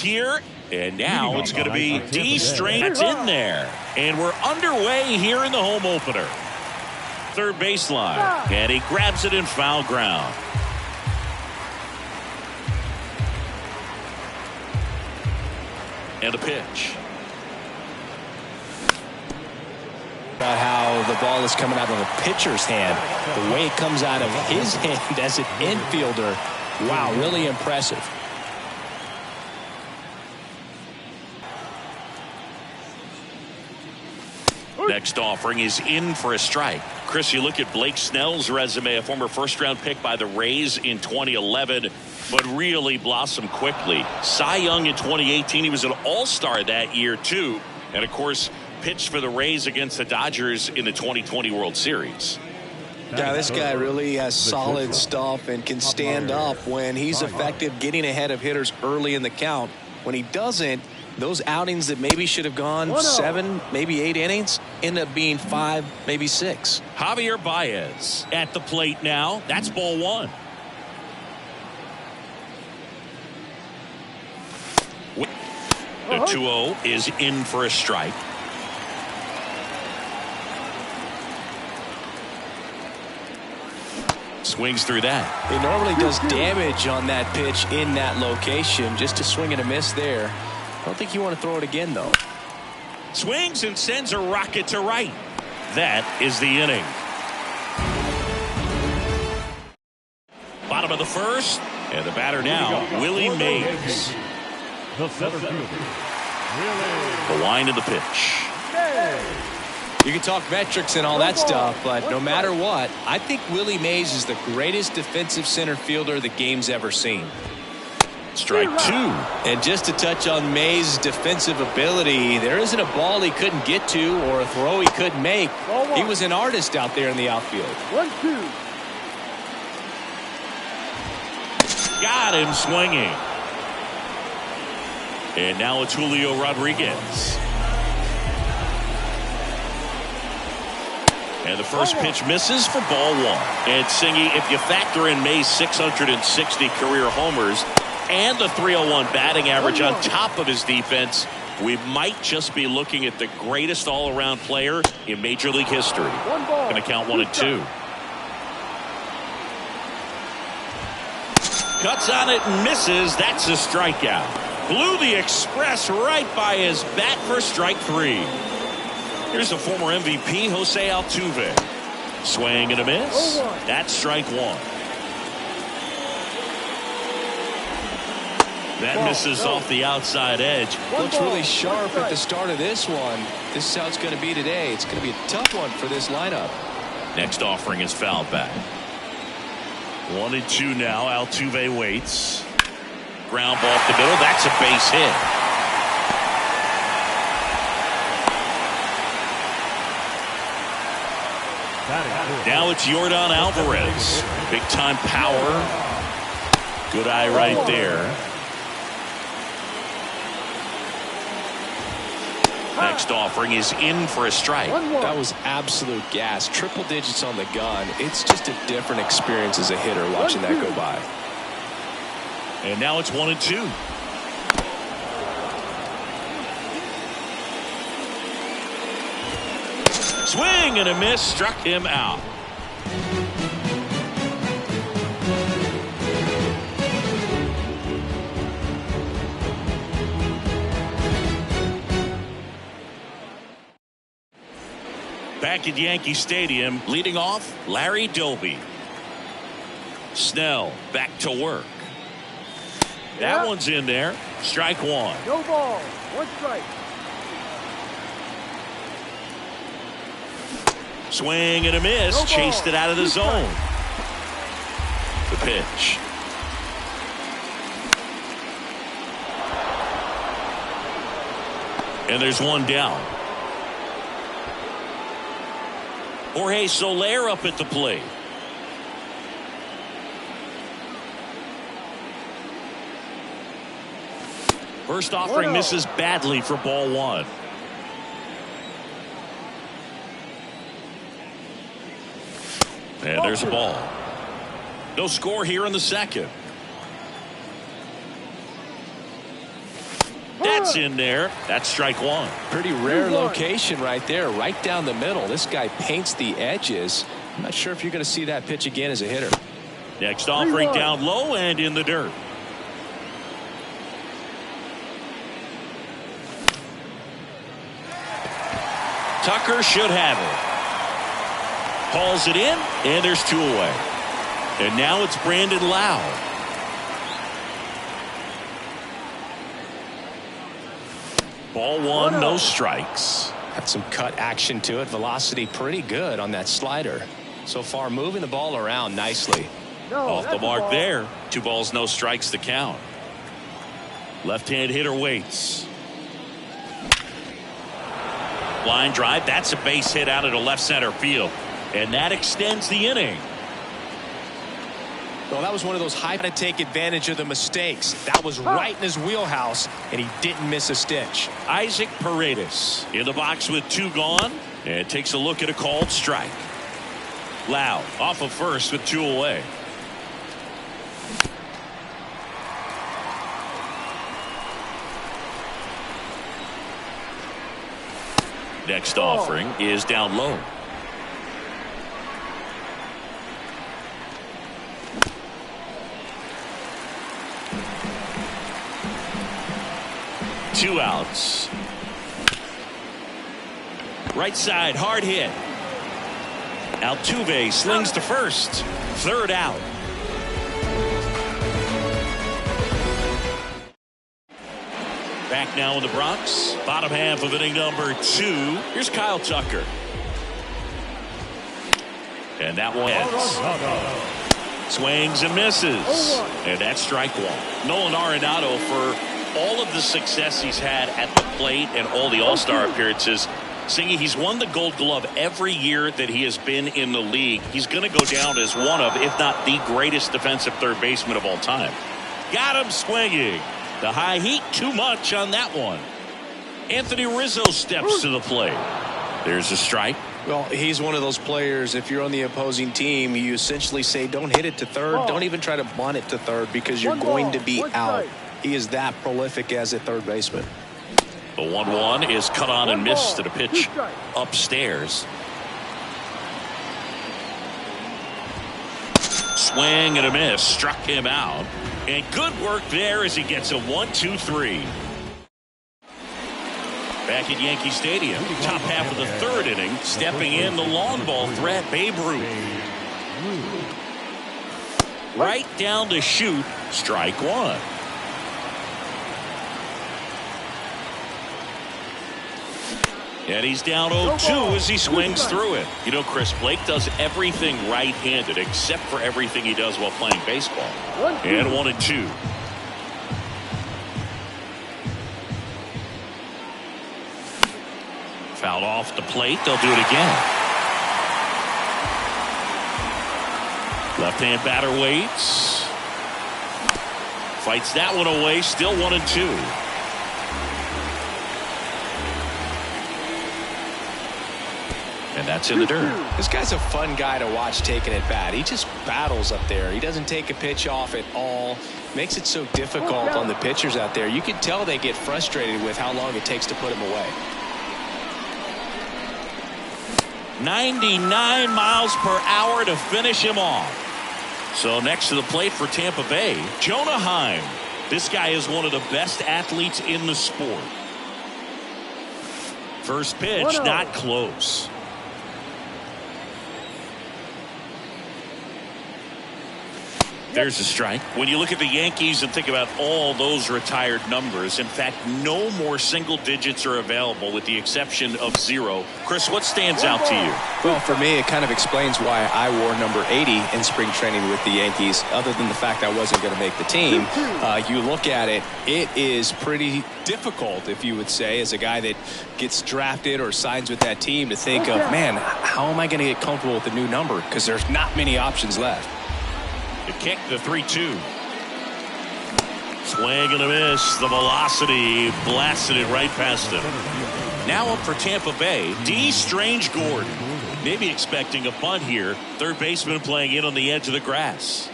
here. And now it's going to be D String. That's in there. And we're underway here in the home opener. Third baseline. And he grabs it in foul ground. And a pitch. About how the ball is coming out of the pitcher's hand. The way it comes out of his hand as an infielder. Wow, really impressive. Next offering is in for a strike. Chris, you look at Blake Snell's resume, a former first-round pick by the Rays in 2011, but really blossomed quickly. Cy Young in 2018, he was an all-star that year, too. And, of course, pitched for the Rays against the Dodgers in the 2020 World Series. Yeah, this guy really has solid stuff and can stand up when he's effective getting ahead of hitters early in the count. When he doesn't, those outings that maybe should have gone 7, maybe 8 innings end up being 5, maybe 6. Javier Baez at the plate now. That's ball 1. The 2-0 is in for a strike. Swings through that. It normally does damage on that pitch in that location. Just a swing and a miss there. I don't think you want to throw it again, though. Swings and sends a rocket to right. That is the inning. Bottom of the first, and the batter now, Willie Mays. The center fielder, The line of the pitch. You can talk metrics and all that stuff, but no matter what, I think Willie Mays is the greatest defensive center fielder the game's ever seen. Strike 2. And just to touch on Mays' defensive ability, there isn't a ball he couldn't get to or a throw he couldn't make. He was an artist out there in the outfield. 1-2. Got him swinging. And now it's Julio Rodriguez. And the first pitch misses for ball 1. And Singy, if you factor in Mays' 660 career homers and the 301 batting average on top of his defense, we might just be looking at the greatest all-around player in Major League history. Going to count 1 and 2. Cuts on it and misses. That's a strikeout. Blew the express right by his bat for strike 3. Here's the former MVP, Jose Altuve. Swing and a miss. That's strike 1. That misses off the outside edge. Looks really sharp at the start of this one. This is how it's going to be today. It's going to be a tough one for this lineup. Next offering is fouled back. 1 and 2 now. Altuve waits. Ground ball up the middle. That's a base hit. Now it's Yordan Alvarez. Big time power. Good eye right there. Next offering is in for a strike. That was absolute gas. Triple digits on the gun. It's just a different experience as a hitter watching that go by. And now it's 1 and 2. Swing and a miss, struck him out. Back at Yankee Stadium, leading off, Larry Doby. Snell back to work. That one's in there. Strike 1. No ball. 1 strike. Swing and a miss. Chased it out of the zone. The pitch. And there's one down. Jorge Soler up at the plate. First offering misses badly for ball 1. And there's a ball. No score here in the second. That's in there. That's strike one. Pretty rare location right there, right down the middle. This guy paints the edges. I'm not sure if you're going to see that pitch again as a hitter. Next offering down low and in the dirt. Tucker should have it. Hauls it in, and there's two away. And now it's Brandon Lowe. Ball one, no strikes. Got some cut action to it. Velocity pretty good on that slider. So far moving the ball around nicely. Off the mark there. 2 balls, no strikes to count. Left-hand hitter waits. Line drive. That's a base hit out into left center field. And that extends the inning. Well, that was one of those high to take advantage of the mistakes. That was right in his wheelhouse, and he didn't miss a stitch. Isaac Paredes in the box with 2 gone, and takes a look at a called strike. Lowe off of first with 2 away. Next offering is down low. Two outs. Right side, hard hit. Altuve slings to first. 3rd out. Back now in the Bronx. Bottom half of inning number 2. Here's Kyle Tucker. And that one hits. Swings and misses. And that's strike one. Nolan Arenado, for all of the success he's had at the plate and all the All-Star appearances, Singy, he's won the Gold Glove every year that he has been in the league. He's going to go down as one of, if not the greatest defensive third baseman of all time. Got him swinging. The high heat, too much on that one. Anthony Rizzo steps to the plate. There's a strike. Well, he's one of those players, if you're on the opposing team, you essentially say, don't hit it to third. Don't even try to bunt it to third because you're going to be out. He is that prolific as a third baseman. The 1-1 is cut on and missed at a pitch upstairs. Swing and a miss. Struck him out. And good work there as he gets a 1-2-3. Back at Yankee Stadium, top half of the 3rd inning, stepping in the long ball threat, Babe Ruth. Right down to shoot, strike one. And he's down 0-2 as he swings through it. You know, Chris, Blake does everything right-handed except for everything he does while playing baseball. And 1-2. Fouled off the plate. They'll do it again. Left-hand batter waits. Fights that one away. Still 1-2. And that's in the dirt. This guy's a fun guy to watch taking at bat. He just battles up there. He doesn't take a pitch off at all. Makes it so difficult on the pitchers out there. You can tell they get frustrated with how long it takes to put him away. 99 miles per hour to finish him off. So next to the plate for Tampa Bay, Jonah Heim. This guy is one of the best athletes in the sport. First pitch, not close. There's a strike. When you look at the Yankees and think about all those retired numbers, in fact, no more single digits are available with the exception of 0. Chris, what stands out to you? Well, for me, it kind of explains why I wore number 80 in spring training with the Yankees, other than the fact I wasn't going to make the team. You look at it, it is pretty difficult, if you would say, as a guy that gets drafted or signs with that team, to think of, man, how am I going to get comfortable with the new number? Because there's not many options left. The kick, the 3-2. Swing and a miss. The velocity blasted it right past him. Now up for Tampa Bay, D. Strange Gordon. Maybe expecting a bunt here. Third baseman playing in on the edge of the grass.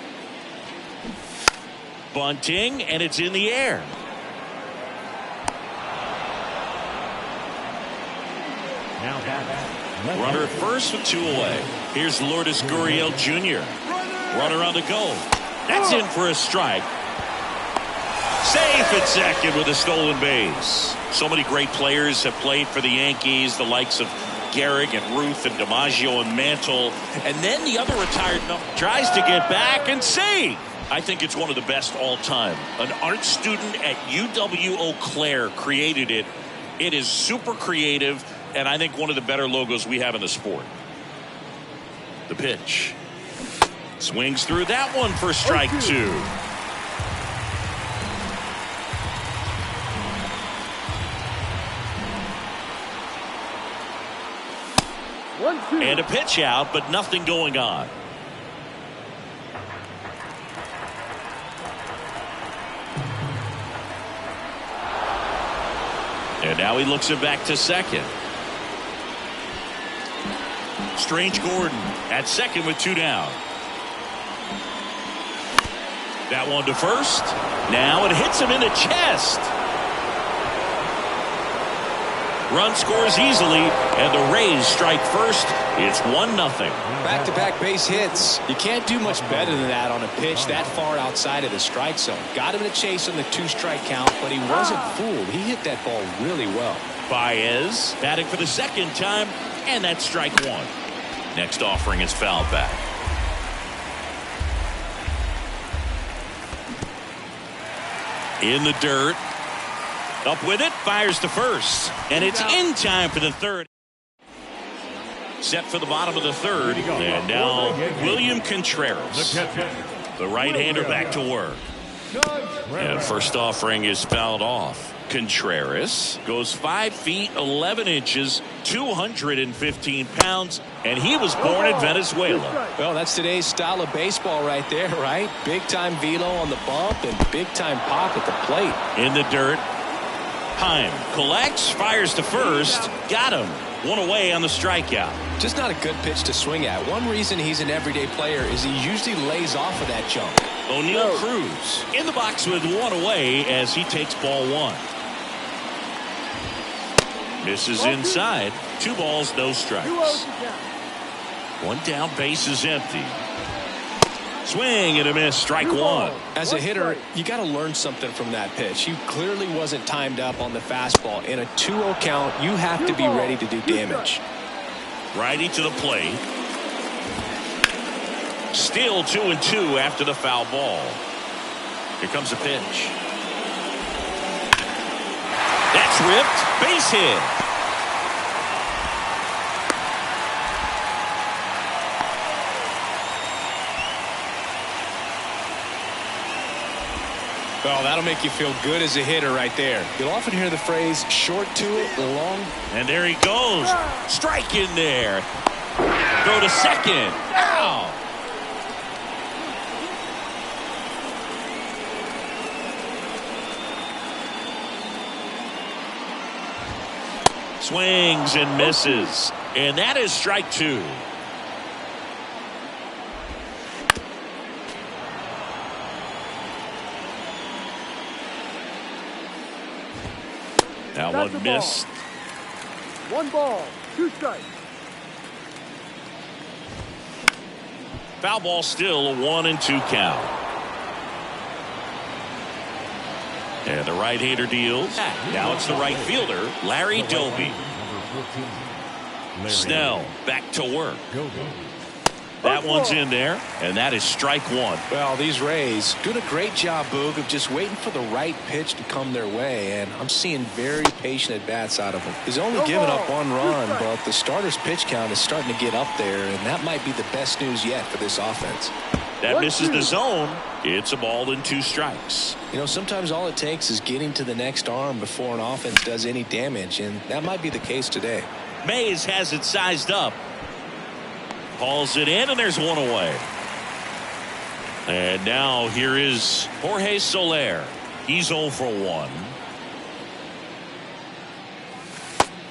Bunting, and it's in the air. Now batting. Runner at first with 2 away. Here's Lourdes Gurriel Jr. Runner on the go. That's in for a strike. Safe at second with a stolen base. So many great players have played for the Yankees, the likes of Gehrig and Ruth and DiMaggio and Mantle. And then the other retired tries to get back and save. I think it's one of the best all time. An art student at UW Eau Claire created it. It is super creative, and I think one of the better logos we have in the sport. The pitch. Swings through that one for strike 2. And a pitch out, but nothing going on. And now he looks it back to second. Strange Gordon at second with 2 down. That one to first. Now it hits him in the chest. Run scores easily, and the Rays strike first. It's 1-0. Back-to-back base hits. You can't do much better than that on a pitch that far outside of the strike zone. Got him to chase on the 2-strike count, but he wasn't fooled. He hit that ball really well. Baez batting for the second time, and that's strike 1. Next offering is fouled back. In the dirt. Up with it, fires to first, and it's in time for the third. Set for the bottom of the third, and now William Contreras, the right-hander, back to work. And first offering is fouled off. Contreras goes 5 feet 11 inches, 215 pounds, and he was born in Venezuela. Well, that's today's style of baseball right there, right? Big-time velo on the bump and big-time pop at the plate. In the dirt. Heim collects, fires to first, got him. 1 away on the strikeout. Just not a good pitch to swing at. One reason he's an everyday player is he usually lays off of that jump. O'Neill Cruz in the box with 1 away as he takes ball 1. Misses inside. 2 balls, no strikes. 1 down, base is empty. Swing and a miss, strike 1. As a hitter, you got to learn something from that pitch. He clearly wasn't timed up on the fastball. In a 2-0 count, you have to be ready to do damage. Righty to the plate. Still 2-2 after the foul ball. Here comes the pitch. That's ripped. Base hit. Well, that'll make you feel good as a hitter right there. You'll often hear the phrase, short to it, long. And there he goes. Strike in there. Go to second. Ow. Swings and misses. And that is strike 2. That one missed. 1 ball, 2 strikes. Foul ball, still a 1-2 count. And the right-hander deals. Now it's the right fielder, Larry Doby. Snell back to work. That one's in there, and that is strike 1. Well, these Rays doing a great job, Boog, of just waiting for the right pitch to come their way, and I'm seeing very patient at-bats out of them. He's only given up 1 run, but the starter's pitch count is starting to get up there, and that might be the best news yet for this offense. That misses the zone. It's a ball and 2 strikes. You know, sometimes all it takes is getting to the next arm before an offense does any damage, and that might be the case today. Mays has it sized up. Hauls it in, and there's 1 away. And now here is Jorge Soler. He's 0 for 1.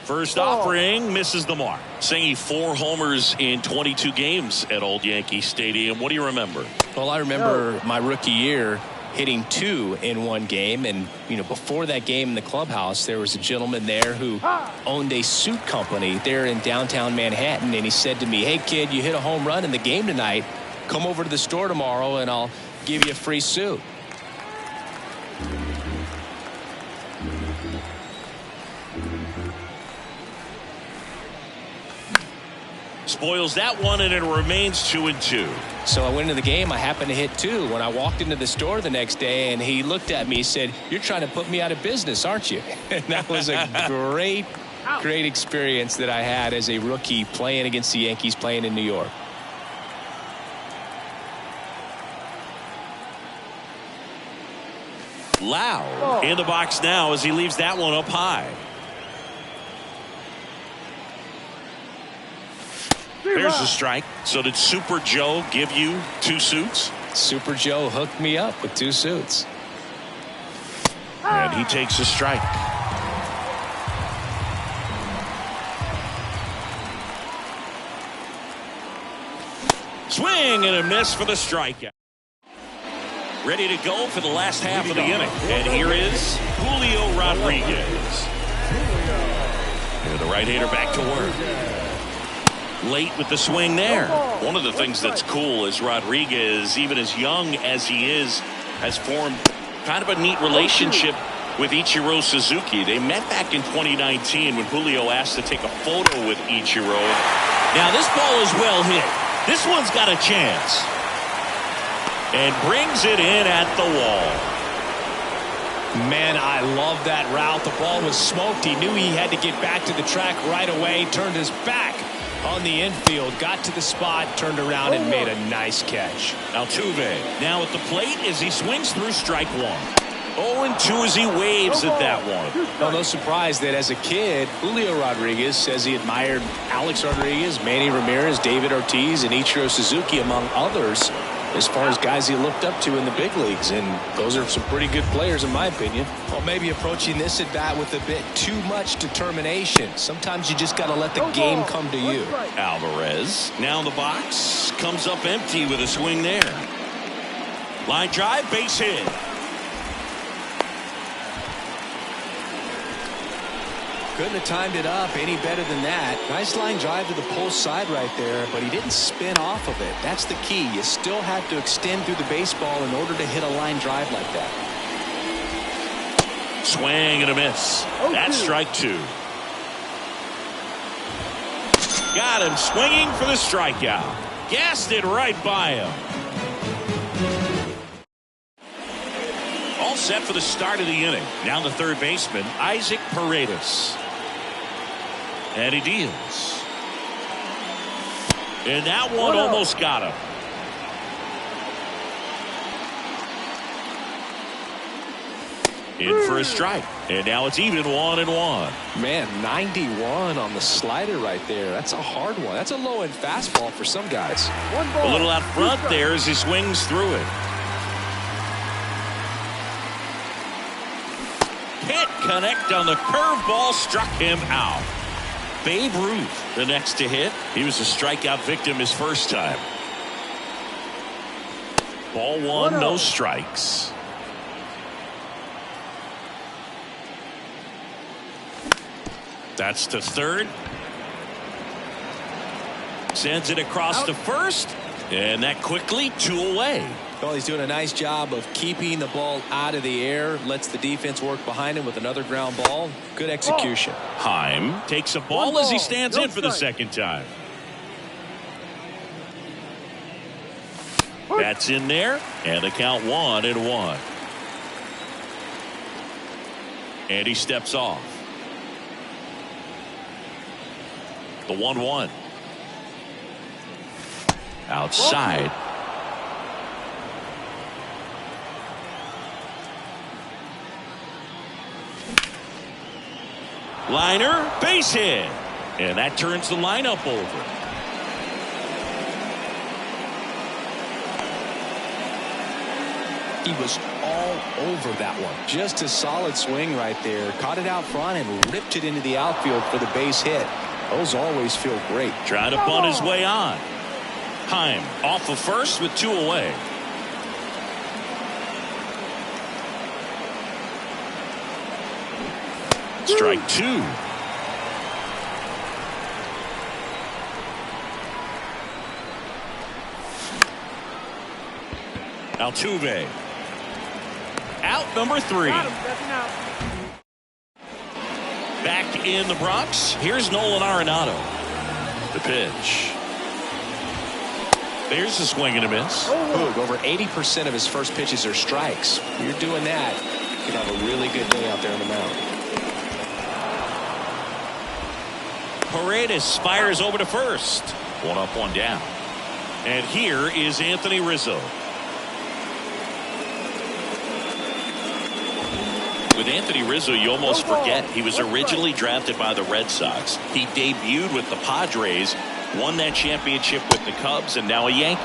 First offering misses the mark. Saying 4 homers in 22 games at Old Yankee Stadium. What do you remember? Well, I remember my rookie year. hitting 2 in one game. And, you know, before that game in the clubhouse, there was a gentleman there who owned a suit company there in downtown Manhattan. And he said to me, hey, kid, you hit a home run in the game tonight. Come over to the store tomorrow and I'll give you a free suit. Spoils that one, and it remains 2-2. So I went into the game. I happened to hit 2. When I walked into the store the next day, and he looked at me, he said, you're trying to put me out of business, aren't you? And that was a great experience that I had as a rookie playing against the Yankees, playing in New York. Loud in the box now as he leaves that one up high. There's a strike. So did Super Joe give you 2 suits? Super Joe hooked me up with 2 suits. And he takes a strike. Swing and a miss for the strikeout. Ready to go for the last half of the inning. And here is Julio Rodriguez. And the right-hander back to work. Late with the swing there. One of the things that's cool is Rodriguez, even as young as he is, has formed kind of a neat relationship with Ichiro Suzuki. They met back in 2019 when Julio asked to take a photo with Ichiro. Now this ball is well hit. This one's got a chance. And brings it in at the wall. Man, I love that route. The ball was smoked. He knew he had to get back to the track right away. Turned his back on the infield, got to the spot, turned around and made a nice catch. Altuve now at the plate as he swings through strike 1. 0-2 as he waves at that one. No surprise that as a kid, Julio Rodriguez says he admired Alex Rodriguez, Manny Ramirez, David Ortiz, and Ichiro Suzuki, among others, as far as guys he looked up to in the big leagues. And those are some pretty good players, in my opinion. Well, maybe approaching this at bat with a bit too much determination. Sometimes you just got to let the game come to you. Alvarez now in the box, comes up empty with a swing there. Line drive, base hit. Couldn't have timed it up any better than that. Nice line drive to the pull side right there, but he didn't spin off of it. That's the key. You still have to extend through the baseball in order to hit a line drive like that. Swing and a miss. That's strike 2. Got him swinging for the strikeout. Gassed it right by him. All set for the start of the inning. Now the third baseman, Isaac Paredes. And he deals. And that one almost got him. In for a strike. And now it's even 1-1. Man, 91 on the slider right there. That's a hard one. That's a low-end fastball for some guys. A little out front there as he swings through it. Hit connect on the curveball, struck him out. Babe Ruth, the next to hit. He was a strikeout victim his first time. Ball 1, no strikes. That's to third. Sends it across to first. And that quickly 2 away. Well, he's doing a nice job of keeping the ball out of the air. Lets the defense work behind him with another ground ball. Good execution. Heim takes a ball as he stands in for the second time. That's in there. And the count 1-1. And he steps off. The 1-1. Outside. Liner, base hit. And that turns the lineup over. He was all over that one. Just a solid swing right there. Caught it out front and ripped it into the outfield for the base hit. Those always feel great. Trying to bunt his way on. Heim off of first with 2 away. Strike two. Altuve. Out number 3. Got him, stepping out. Back in the Bronx, here's Nolan Arenado. The pitch. There's a swing and a miss. Boog, over 80% of his first pitches are strikes. You're doing that, you can have a really good day out there on the mound. Paredes fires over to first. One up, one down. And here is Anthony Rizzo. With Anthony Rizzo, you almost forget he was originally drafted by the Red Sox. He debuted with the Padres, won that championship with the Cubs, and now a Yankee.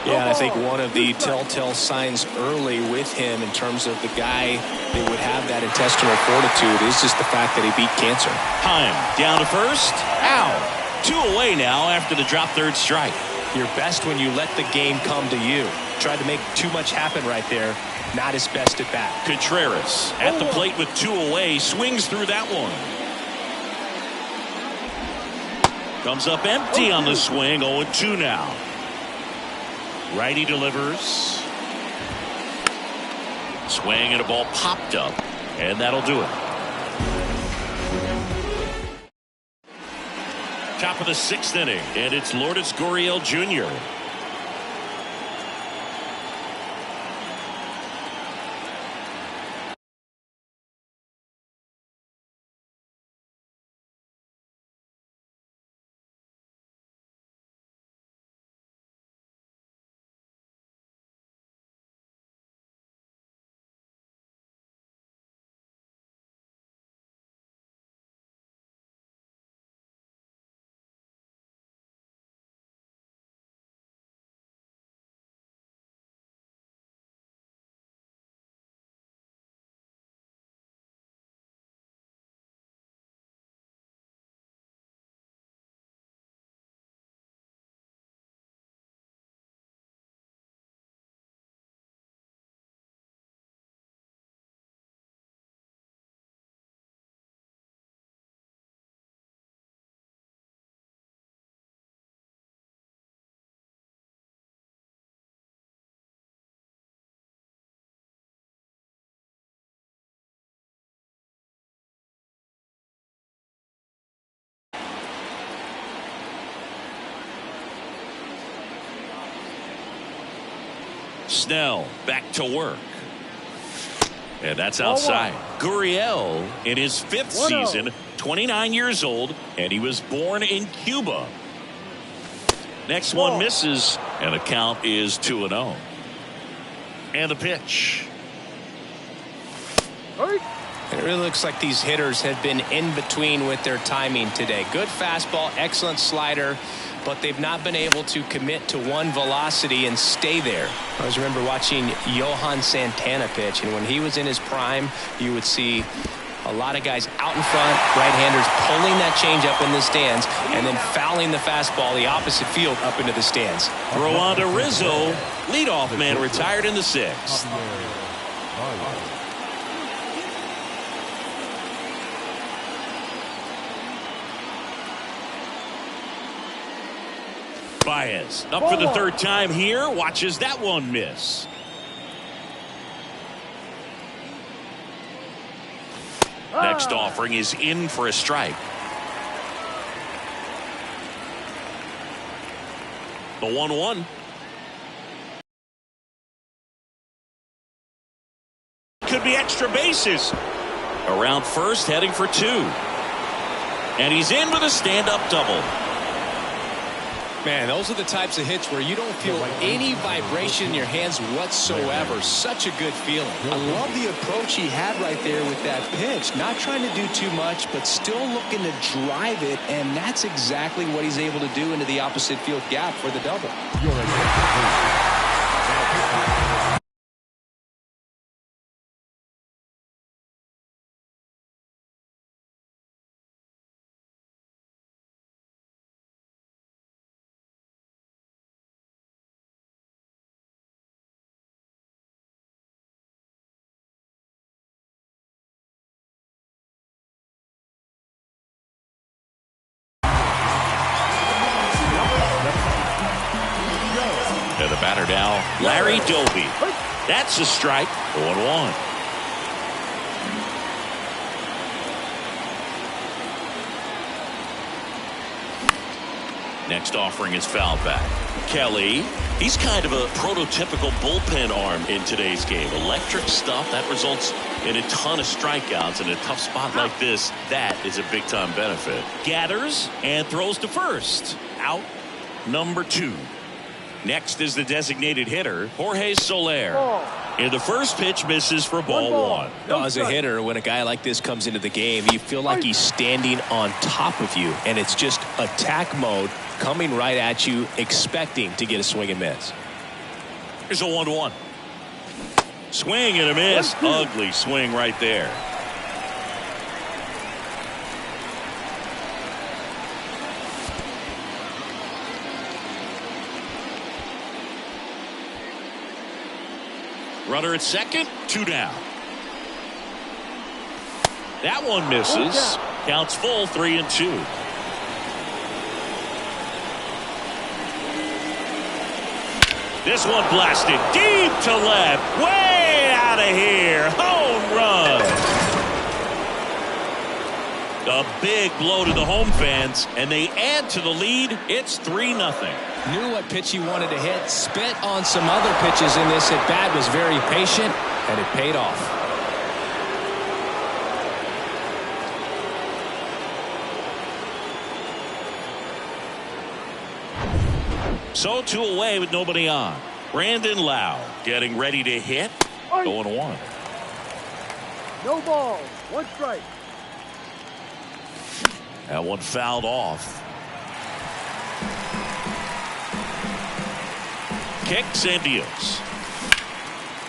Yeah, and I think one of the telltale signs early with him in terms of the guy that would have that intestinal fortitude is just the fact that he beat cancer. Heim down to first. Out. 2 away now after the drop third strike. You're best when you let the game come to you. Tried to make too much happen right there. Not his best at bat. Contreras at the plate with 2 away. Swings through that one. Comes up empty on the swing. 0-2 now. Righty delivers. Swing and a ball popped up. And that'll do it. Top of the 6th inning. And it's Lourdes Gurriel Jr. Snell back to work. And that's outside. Gurriel in his 5th season, 29 years old, and he was born in Cuba. Next one misses, and the count is 2-0. And the pitch. It really looks like these hitters have been in between with their timing today. Good fastball, excellent slider, but they've not been able to commit to one velocity and stay there. I always remember watching Johan Santana pitch, and when he was in his prime, you would see a lot of guys out in front, right-handers pulling that change up in the stands and then fouling the fastball the opposite field up into the stands. Throw on to Rizzo. Leadoff man retired in the 6th. Baez up for the 3rd time here. Watches that one miss. Next offering is in for a strike. The 1-1. Could be extra bases. Around first, heading for 2. And he's in with a stand-up double. Man, those are the types of hits where you don't feel any vibration in your hands whatsoever. Such a good feeling. I love the approach he had right there with that pitch. Not trying to do too much, but still looking to drive it, and that's exactly what he's able to do into the opposite field gap for the double. Batter now, Larry Doby. That's a strike. 0-1. Next offering is fouled back. Kelly, he's kind of a prototypical bullpen arm in today's game. Electric stuff that results in a ton of strikeouts in a tough spot like this. That is a big time benefit. Gathers and throws to first. Out number 2. Next is the designated hitter, Jorge Soler. And the first pitch misses for ball 1. As a hitter, when a guy like this comes into the game, you feel like he's standing on top of you, and it's just attack mode coming right at you, expecting to get a swing and miss. Here's a 1-1. Swing and a miss. Ugly swing right there. Runner at second, 2 down. That one misses. Counts full, 3-2. This one blasted deep to left, way out of here. Home run. A big blow to the home fans, and they add to the lead. It's 3-0. Knew what pitch he wanted to hit, spit on some other pitches in this at bat, was very patient, and it paid off. So 2 away with nobody on. Brandon Lowe getting ready to hit. 0-1. No ball. 1 strike. That one fouled off. Kicks and deals.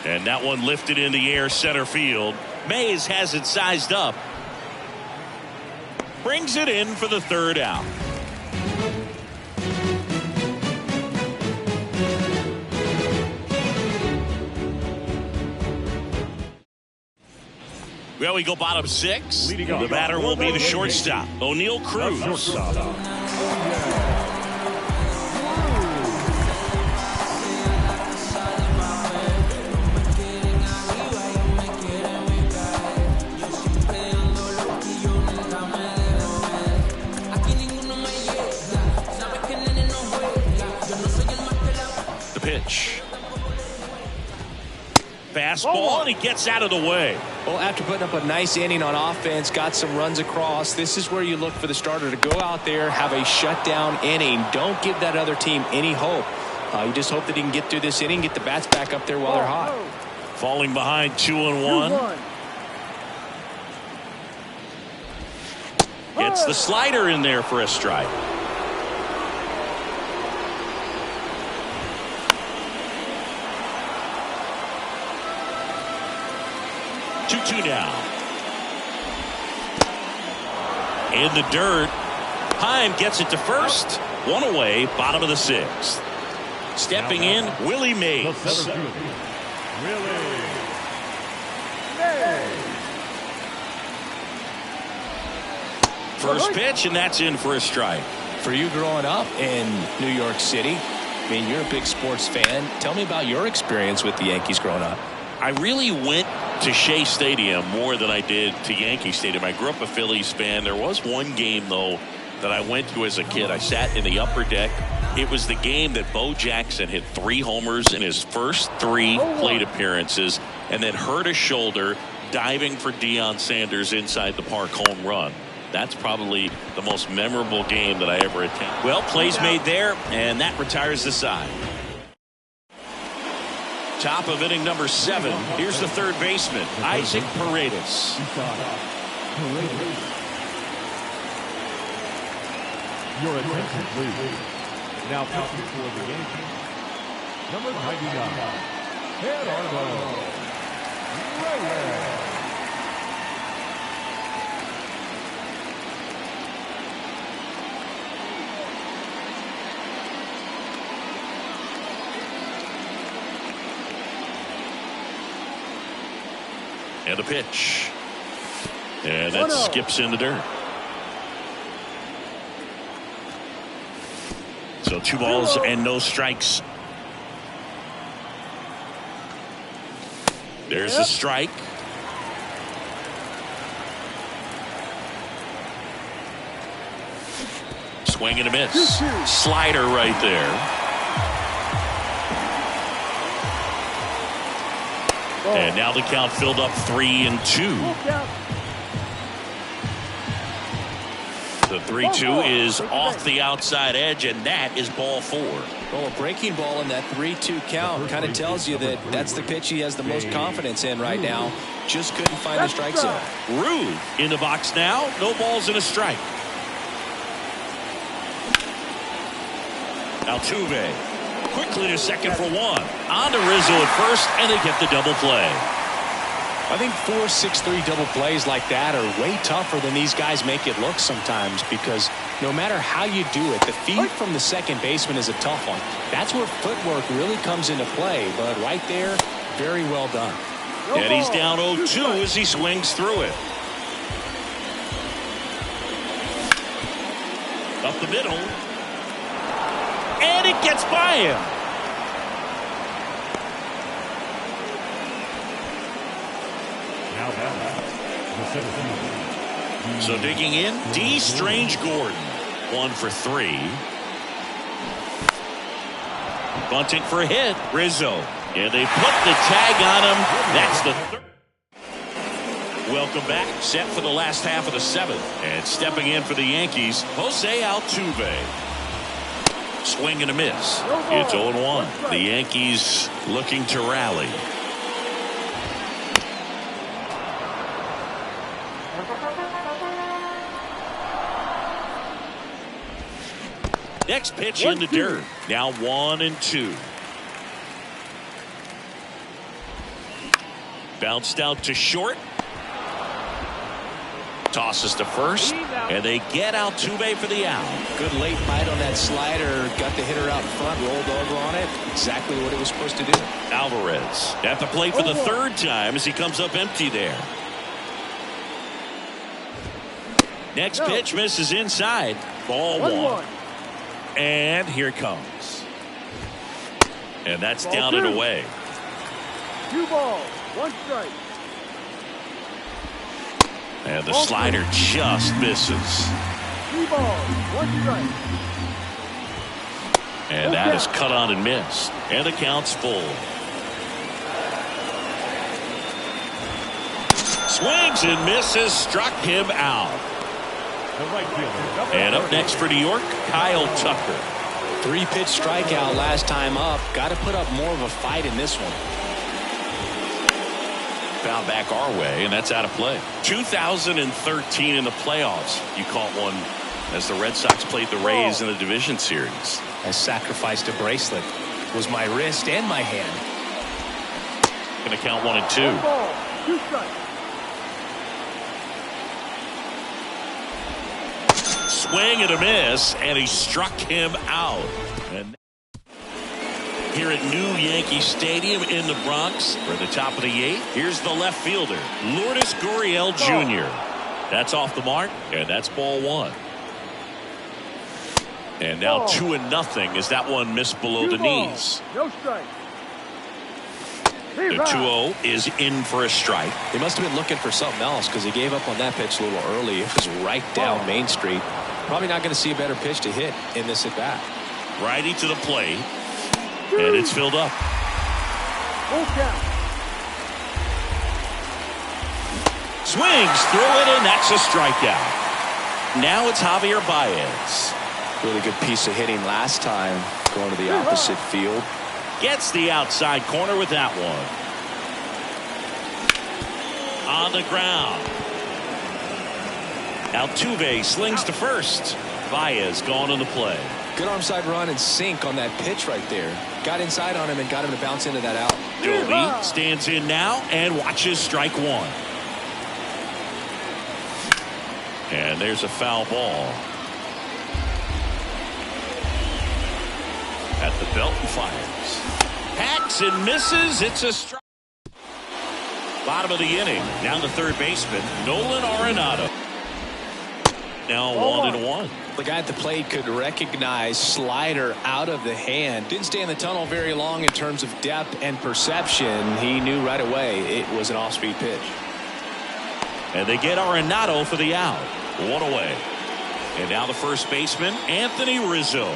And that one lifted in the air center field. Mays has it sized up. Brings it in for the 3rd out. Well, we go bottom 6. The batter will be the shortstop, O'Neal Cruz. The pitch. Fastball, and he gets out of the way. Well, after putting up a nice inning on offense, got some runs across, this is where you look for the starter to go out there, have a shutdown inning. Don't give that other team any hope. You just hope that he can get through this inning, get the bats back up there while they're hot. Falling behind 2-1. Gets the slider in there for a strike. Now in the dirt. Heim gets it to first. 1 away, bottom of the 6th. Stepping in, Willie Mays. First pitch, and that's in for a strike. For you growing up in New York City, I mean, you're a big sports fan. Tell me about your experience with the Yankees growing up. I really went to Shea Stadium more than I did to Yankee Stadium. I grew up a Phillies fan. There was one game, though, that I went to as a kid. I sat in the upper deck. It was the game that Bo Jackson hit 3 homers in his first 3 plate appearances and then hurt his shoulder diving for Deion Sanders inside the park home run. That's probably the most memorable game that I ever attended. Well, plays made there, and that retires the side. Top of inning number 7. Here's the third baseman, Isaac Paredes. Your attention, please. Now pitching for the Yankees, number 99, Gerardo Reyes. And a pitch. And that skips in the dirt. So 2 balls and no strikes There's a strike. Swing and a miss. Slider right there. And now the count filled up 3-2. The 3-2 is off the outside edge, and that is ball 4. Well, a breaking ball in that 3-2 count kind of tells you that that's the pitch he has the most confidence in right now. Just couldn't find the strike zone. Rude in the box now. No balls and a strike. Altuve quickly to second for one. On to Rizzo at first, and they get the double play. I think 4-6-3 double plays like that are way tougher than these guys make it look sometimes, because no matter how you do it, the feed from the second baseman is a tough one. That's where footwork really comes into play, but right there, very well done. And he's down 0-2 as he swings through it. Up the middle. And it gets by him. So digging in, D. Strange Gordon. 1 for 3. Bunting for a hit. Rizzo. And they put the tag on him. That's the third. Welcome back. Set for the last half of the 7th. And stepping in for the Yankees, Jose Altuve. Swing and a miss. It's 0-1. The Yankees looking to rally. Next pitch in the dirt. Now 1-2. Bounced out to short. Tosses to first, and they get Altuve for the out. Good late bite on that slider. Got the hitter out in front, rolled over on it. Exactly what it was supposed to do. Alvarez at the plate for the 3rd time as he comes up empty there. Next pitch misses inside. Ball 1. And here it comes. And that's down and away. 2 balls, 1 strike. And the slider just misses. 3 balls, 1 strike. And that is cut on and missed. And the count's full. Swings and misses. Struck him out. And up next for New York, Kyle Tucker. 3-pitch strikeout last time up. Got to put up more of a fight in this one. Found back our way, and that's out of play. 2013 in the playoffs. You caught one as the Red Sox played the Rays in the division series. I sacrificed a bracelet. It was my wrist and my hand. Going to count 1 and 2. 1 ball, 2 strikes. Swing and a miss, and he struck him out. And here at New Yankee Stadium in the Bronx, for the top of the 8th, here's the left fielder, Lourdes Gurriel Jr. That's off the mark, and that's ball 1. And now 2-0 as that one missed below the knees. No strike. The 2-0 is in for a strike. They must have been looking for something else, because he gave up on that pitch a little early. It was right down Main Street. Probably not going to see a better pitch to hit in this at bat. Righty to the plate. And it's filled up. Full count. Swings through it, and that's a strikeout. Now it's Javier Baez. Really good piece of hitting last time, going to the opposite field. Gets the outside corner with that one. On the ground. Altuve slings to first. Baez gone on the play. Good arm side run and sink on that pitch right there. Got inside on him and got him to bounce into that out. Doby stands in now and watches strike 1. And there's a foul ball. At the belt and fires. Hacks and misses. It's a strike. Bottom of the inning. Now the third baseman, Nolan Arenado. Now 1-1. The guy at the plate could recognize slider out of the hand. Didn't stay in the tunnel very long in terms of depth and perception. He knew right away it was an off-speed pitch. And they get Arenado for the out. One away. And now the first baseman, Anthony Rizzo.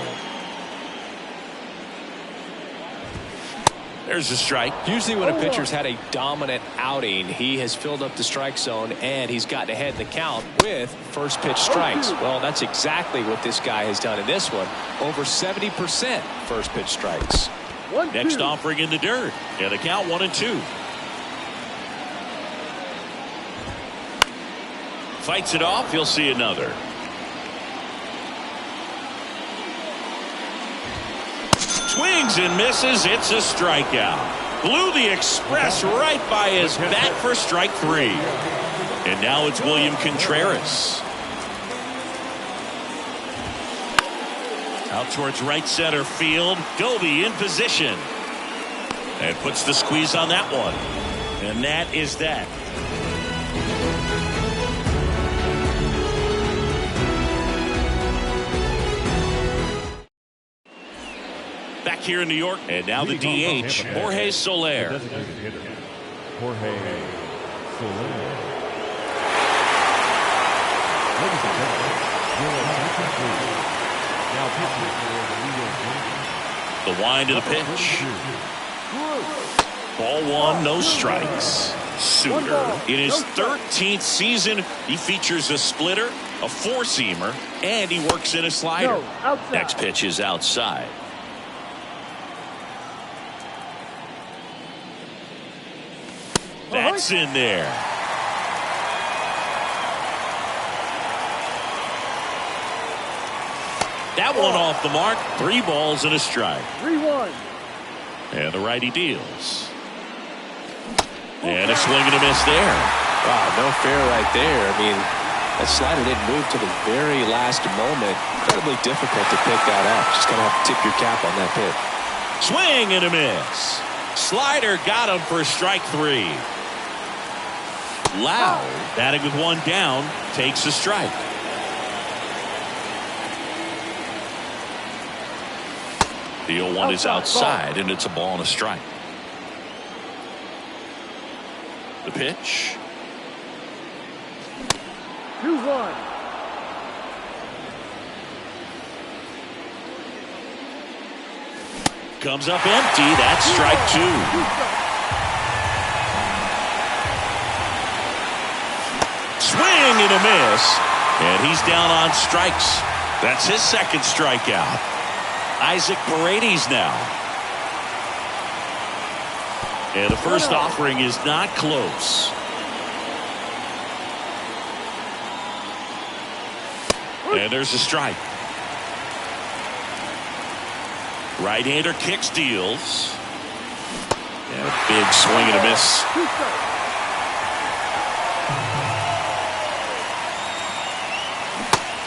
There's a strike. Usually when a pitcher's had a dominant outing, he has filled up the strike zone and he's gotten ahead in the count with first pitch strikes. Well, that's exactly what this guy has done in this one. Over 70% first pitch strikes. Next offering in the dirt. And the count 1-2. Fights it off. He'll see another. Swings and misses. It's a strikeout. Blew the express right by his bat for strike 3. And now it's William Contreras. Out towards right center field. Doby in position. And puts the squeeze on that one. And that is that. Back here in New York, and now the DH, Jorge Soler. Jorge Soler. Ladies and gentlemen, your attention please. Now pitching for the New York Yankees. The wind of the pitch. Ball 1, no strikes. Suter, in his 13th season, he features a splitter, a four-seamer, and he works in a slider. Next pitch is outside. That's in there. That one off the mark. 3 balls and a strike. 3-1. And the righty deals. And a swing and a miss there. Wow, no fair right there. I mean, that slider didn't move to the very last moment. Incredibly difficult to pick that up. Just gonna have to tip your cap on that pitch. Swing and a miss. Slider got him for strike 3. Lau, batting with 1 down, takes a strike. The 0-1 is outside, and it's a ball and a strike. The pitch. 2-1. Comes up empty. That's strike 2. Swing and a miss, and he's down on strikes. That's his second strikeout. Isaac Paredes now. And the first offering is not close. And there's a strike. Right-hander kicks, deals. And a big swing and a miss.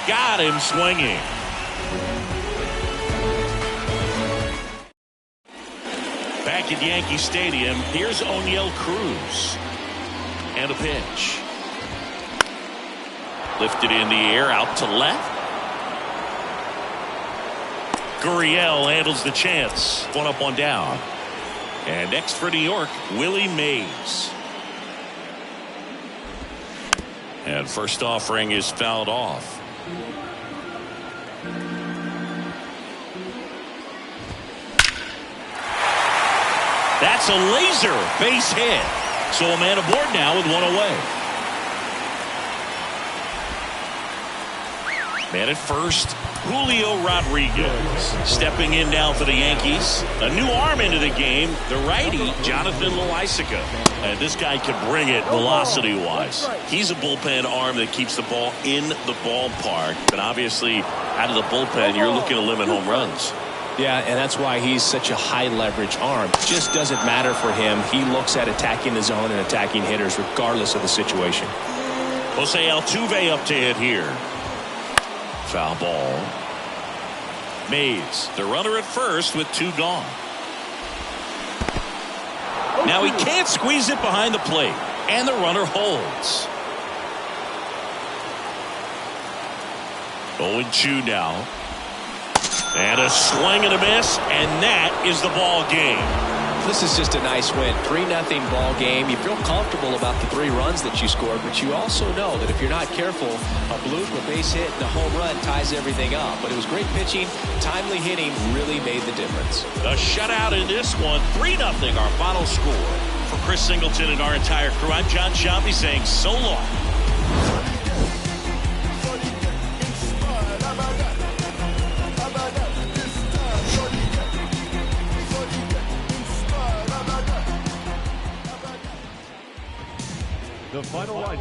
Got him swinging. Back at Yankee Stadium, here's Oneil Cruz. And a pitch. Lifted in the air, out to left. Gurriel handles the chance. 1 up, 1 down. And next for New York, Willie Mays. And first offering is fouled off. That's a laser base hit. So a man aboard now with 1 away. Man at first, Julio Rodriguez. Stepping in now for the Yankees. A new arm into the game, the righty, Jonathan Loaisiga. And this guy can bring it velocity-wise. He's a bullpen arm that keeps the ball in the ballpark. But obviously, out of the bullpen, you're looking to limit home runs. Yeah, and that's why he's such a high-leverage arm. Just doesn't matter for him. He looks at attacking the zone and attacking hitters regardless of the situation. Jose Altuve up to hit here. Foul ball. Mays, the runner at first with 2 gone. Now he can't squeeze it behind the plate, and the runner holds. 0-2 now. And a swing and a miss, and that is the ball game. This is just a nice win. 3-0 ball game. You feel comfortable about the 3 runs that you scored, but you also know that if you're not careful, a bloop, a base hit, and a home run ties everything up. But it was great pitching. Timely hitting really made the difference. A shutout in this one. 3-0 our final score. For Chris Singleton and our entire crew, I'm John Sciambi saying so long. The final line.